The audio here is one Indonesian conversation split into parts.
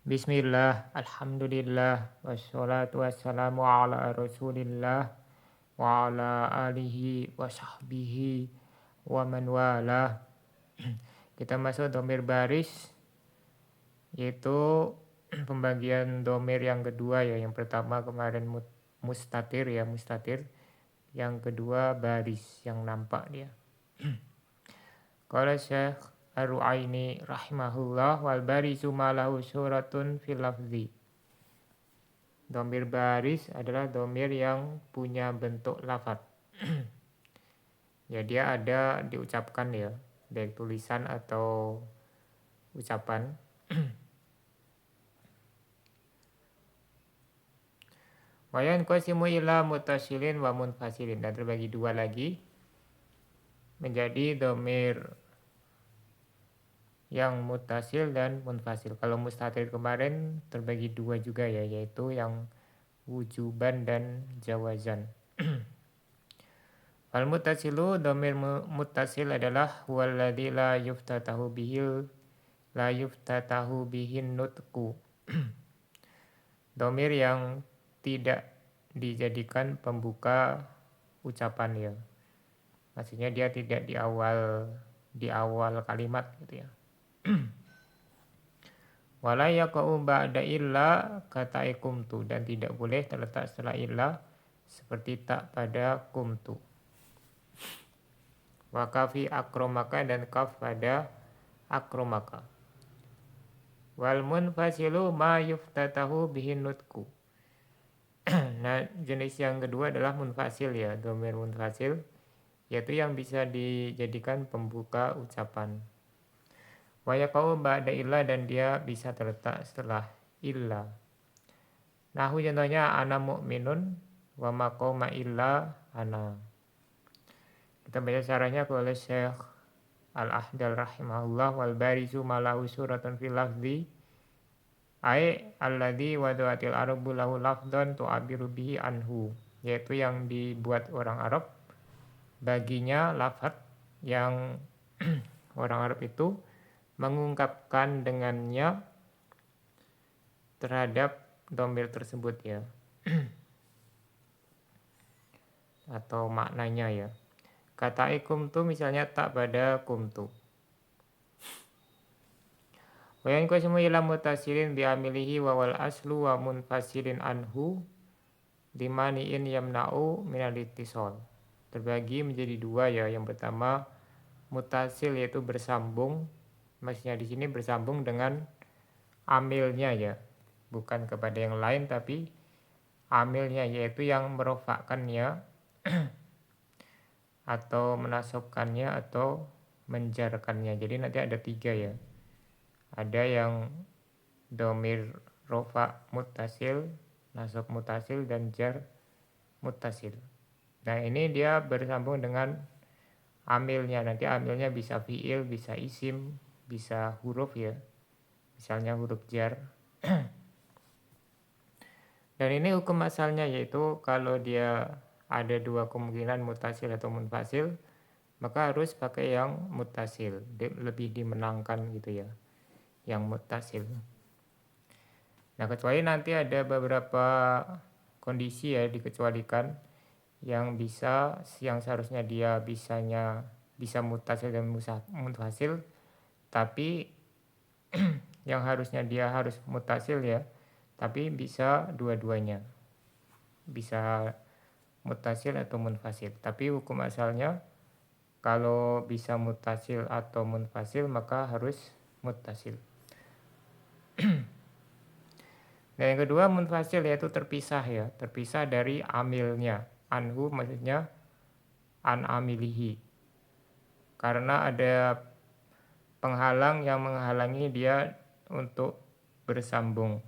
Bismillah, alhamdulillah, wassalatu wassalamu ala rasulillah wa ala alihi wa sahbihi wa man wala. Kita masuk domir baris, yaitu pembagian domir yang kedua ya. Yang pertama kemarin mustatir ya, mustatir. Yang kedua baris yang nampak dia. Qala Syekh Ar-Ru'aini rahimahullah wal barisu malahu suratun fil lafzi. Domir baris adalah domir yang punya bentuk lafadz. Ya dia ada diucapkan ya, baik tulisan atau ucapan. Wayan qasimu ila mutasilin wa munfasilin, dan terbagi dua lagi menjadi domir yang mutasil dan munfasil. Kalau mustatir kemarin terbagi dua juga ya, yaitu yang wujuban dan jawazan. Al mutasilu, domir mutasil adalah huwaladzi la yuftatahu bihin nutku. Domir yang tidak dijadikan pembuka ucapan ya. Maksudnya dia tidak di awal kalimat gitu ya. Wala yaqa'u ba'da illa kata kumtu, dan tidak boleh terletak setelah illa seperti tak pada kumtu. Wa kafi akromaka, dan kaf pada akromaka. Wal munfasilu ma yuftatahu bihin nutku. Nah, jenis yang kedua adalah munfasil ya, domir munfasil, yaitu yang bisa dijadikan pembuka ucapan. Wa yaqa'u ba'da illa, dan dia bisa terletak setelah illa. Nahu contohnya ana mu'minun wa maqama illa ana. Kita baca caranya oleh Syekh Al-Ahdal rahimahullah. Wal barisu malahu suratun fil lafzi ai alladzi wadatil arabu lahu lafdhan tu'abiru bihi anhu, yaitu yang dibuat orang Arab baginya lafaz yang orang Arab itu mengungkapkan dengannya terhadap domir tersebut ya. Atau maknanya ya. Kata kumtu misalnya tak pada kumtu. Wa yanqasimu ila mutasilin bi amilihi wa wal aslu wa munfasilin anhu limaniin yamna'u minal ittisal. Terbagi menjadi dua ya. Yang pertama mutasil, yaitu bersambung. Maksudnya di sini bersambung dengan amilnya ya, bukan kepada yang lain tapi amilnya, yaitu yang merofakkannya atau menasabkannya atau menjarkannya. Jadi nanti ada tiga ya. Ada yang domir rofa muttasil, nasab muttasil, dan jar muttasil. Nah ini dia bersambung dengan amilnya. Nanti amilnya bisa fiil, bisa isim, bisa huruf ya. Misalnya huruf jar. Dan ini hukum asalnya, yaitu kalau dia ada dua kemungkinan mutasil atau munfasil, maka harus pakai yang mutasil, lebih dimenangkan gitu ya, yang mutasil. Nah kecuali nanti ada beberapa kondisi ya dikecualikan, yang seharusnya dia bisa mutasil dan munfasil, tapi yang harusnya dia harus mutasil ya, tapi bisa dua-duanya, bisa mutasil atau munfasil. Tapi hukum asalnya kalau bisa mutasil atau munfasil maka harus mutasil. Nah yang kedua munfasil, yaitu terpisah ya, terpisah dari amilnya. Anhu maksudnya an amilihi, karena ada penghalang yang menghalangi dia untuk bersambung.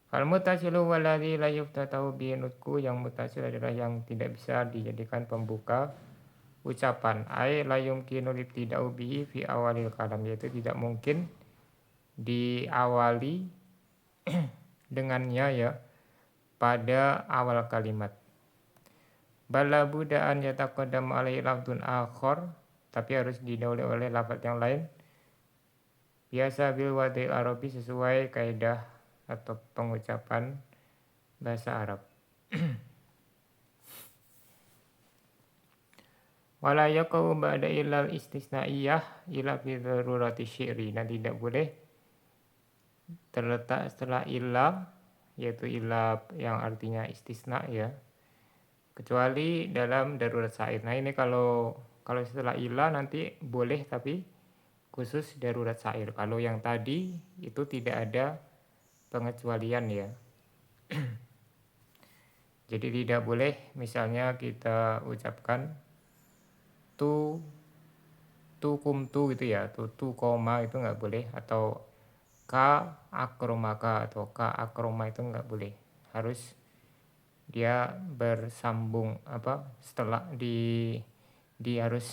Fal mutasilu waladzi la yuftatahu bi nutku, yang mutasil adalah yang tidak bisa dijadikan pembuka ucapan. Ai la yumkinu libtida'u bihi fi awalil kalam, yaitu tidak mungkin diawali dengannya ya pada awal kalimat. Bala budaan yataqaddam alaihi lafdun akhar, tapi harus didahului oleh lafaz yang lain. biasa bil wadil Arabi sesuai kaidah atau pengucapan bahasa Arab. Wala yaqau ba'da ilal istisnaiyah ila fi darurati syi'ri. Nah, tidak boleh terletak setelah illa, yaitu illa yang artinya istisna ya, kecuali dalam darurat syair. Nah, ini kalau setelah illa nanti boleh, tapi khusus darurat syair. Kalau yang tadi itu tidak ada pengecualian ya. Jadi tidak boleh misalnya kita ucapkan tu kumtu gitu ya, tu koma itu nggak boleh, atau ka akromaka atau ka akroma itu nggak boleh. Harus dia bersambung setelah harus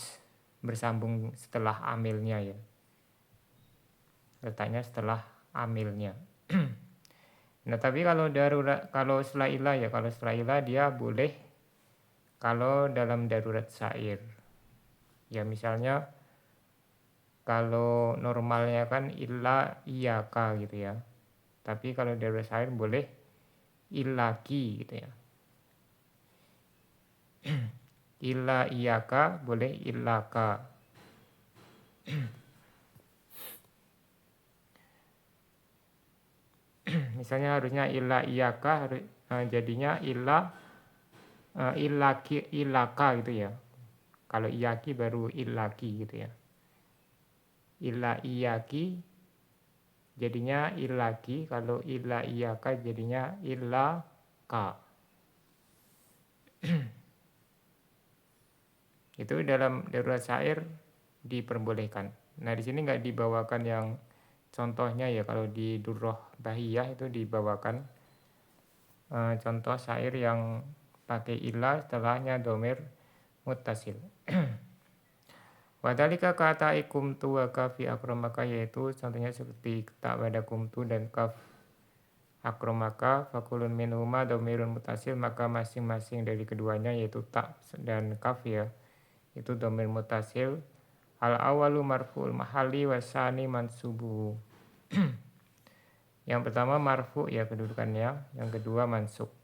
bersambung setelah amilnya ya. Letaknya setelah amilnya. Nah, tapi kalau setelah ilah ya, kalau setelah ilah dia boleh kalau dalam darurat syair. Ya misalnya kalau normalnya kan illa iyaka gitu ya. Tapi kalau darurat syair boleh illaki gitu ya. Illa iyaka boleh illaka. Misalnya harusnya illa iyaka, jadinya illaki illaka gitu ya. Kalau iyaki baru illaki gitu ya. Illa iyaki jadinya illaki, kalau illa iyaka jadinya illaka. Itu dalam darurat syair diperbolehkan. Nah, di sini nggak dibawakan yang contohnya ya. Kalau di Durrah Bahiyah itu dibawakan contoh syair yang pakai ilah setelahnya domir muttasil. Wadhalika kata ikumtu wa kafi akromaka, yaitu contohnya seperti tak pada kumtu dan kaf akromaka, fakulun minhuma domirun mutasil, maka masing-masing dari keduanya yaitu tak dan kaf ya, itu domir mutasil. Al awalu marfu'ul mahali wasani mansubu. Yang pertama marfu ya kedudukannya, yang kedua mansub.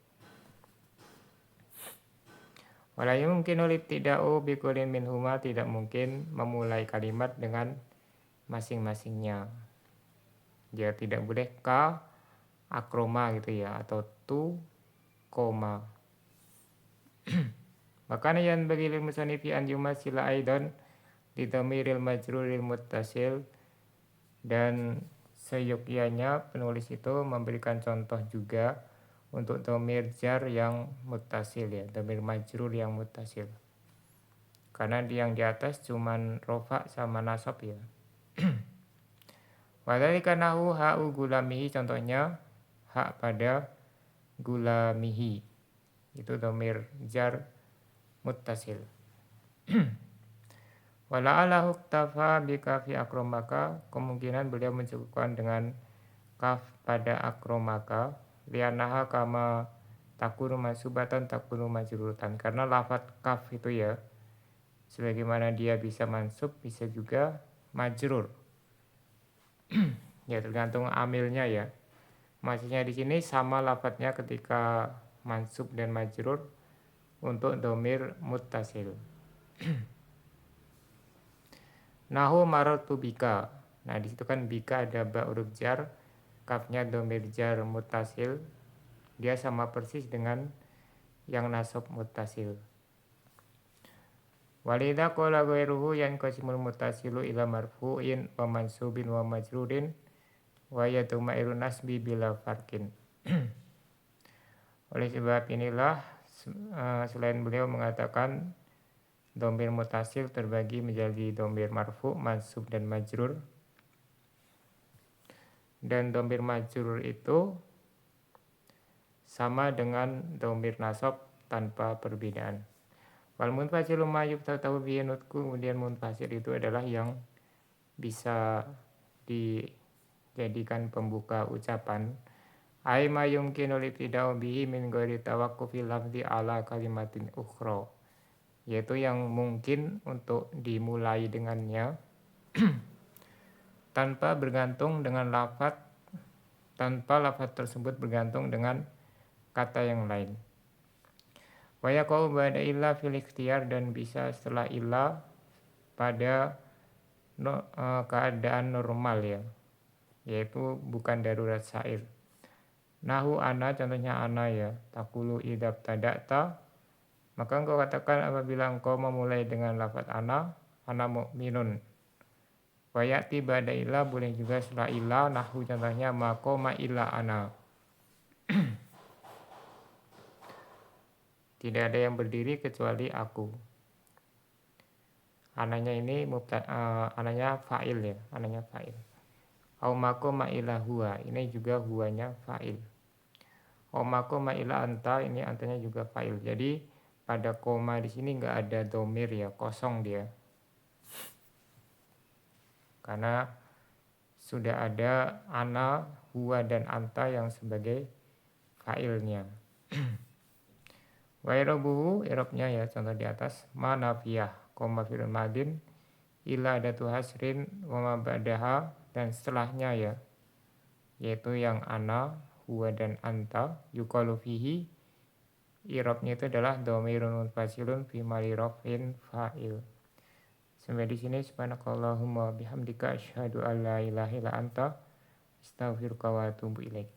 Wala yumkinu libtida'u bikulin minhuma, tidak mungkin memulai kalimat dengan masing-masingnya. Ya tidak boleh ka akroma gitu ya, atau tu koma. Makanya yang bagi lil musanifi an yumasila aidan di dhamiril majruril muttasil, dan seyogyanya penulis itu memberikan contoh juga untuk dhamir jar yang muttasil ya, dhamir majrur yang muttasil. Karena yang di atas cuman rofa sama nasab ya. Wadhalika nahu ha'u gulamihi, contohnya hak pada gulamihi, itu dhamir jar muttasil. Wala'ala huktafa bikafi akromaka, kemungkinan beliau mencukupkan dengan kaf pada akromaka, lianaha kama takunu mansubatan takunu majrurutan, karena lafadz kaf itu ya, sebagaimana dia bisa mansub bisa juga majrur. Ya tergantung amilnya ya. Maksudnya di sini sama lafadznya ketika mansub dan majrur untuk dhamir muttasil. Nahu marartu bika. Nah, di situ kan bika ada ba huruf jar, kafnya dhamir jar muttasil. Dia sama persis dengan yang nasab muttasil. Walidha qala ghairuhu yang qasimul muttasilu ila marfu'in wa mansubin wa majrurin wa yadumairu nasbi bila farkin. Oleh sebab inilah selain beliau mengatakan dhamir muttasil terbagi menjadi dhamir marfu, mansub dan majrur. Dan dhamir majrur itu sama dengan dhamir nasab tanpa perbedaan. Wal munfasilu ma yuftatahu bihi nutqu, kemudian munfasil itu adalah yang bisa dijadikan pembuka ucapan. Ai ma yumkinu libtida'u bihi min ghairi tawaqqufi lafzi ala kalimatin ukhra, yaitu yang mungkin untuk dimulai dengannya tanpa bergantung dengan lafaz, tanpa lafaz tersebut bergantung dengan kata yang lain. Wa yaqau ba'da illa fil ikhtiyar, dan bisa setelah illa pada keadaan normal ya, yaitu bukan darurat syair. Nahu ana, contohnya ana ya, takulu idab tadakta, maka engkau katakan apabila engkau memulai dengan lafaz ana mu'minun. Wa ya'ti ba'da illa, boleh juga setelah illa, nahu contohnya maqama illa ana. Tidak ada yang berdiri kecuali aku. Ananya ini ananya fa'il ya, ananya fa'il. Au maqama illa huwa, ini juga huwanya fa'il. Au maqama illa anta, ini antanya juga fa'il. Jadi pada koma di sini enggak ada domir ya, kosong dia. Karena sudah ada ana, huwa dan anta yang sebagai fa'ilnya. Wa irabuhu, irabnya ya contoh di atas, ma nafiyah, koma fil madin, ila adatu hasrin wa ma ba'daha, dan setelahnya ya, yaitu yang ana, huwa dan anta, yuqalu fihi, irabnya itu adalah dhamirun munfasilun fi mali raf'in fa'il. Sampai di sini, subhanakallahumma bihamdika asyhadu an la ilaha illa anta astaghfiruka wa atubu ilaik.